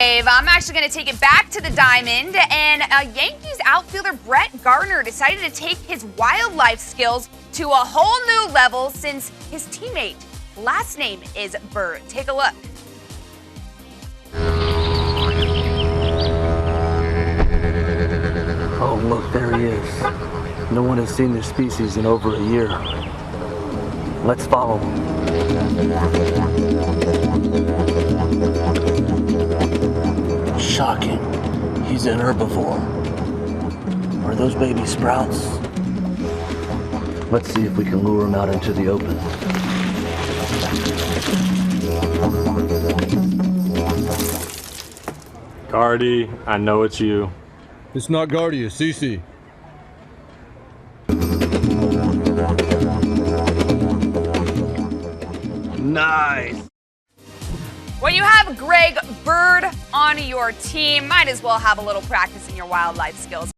Dave, I'm actually going to take it back to the diamond, and Yankees outfielder Brett Gardner decided to take his wildlife skills to a whole new level since his teammate last name is Bird. Take a look. Oh, look, there he is. No one has seen this species in over a year. Let's follow him. Shocking. He's an herbivore. Are those baby sprouts? Let's see if we can lure him out into the open. Gardy, I know it's you. It's not Gardy, it's Cece. Nice! When you have Greg Bird on your team, might as well have a little practice in your wildlife skills.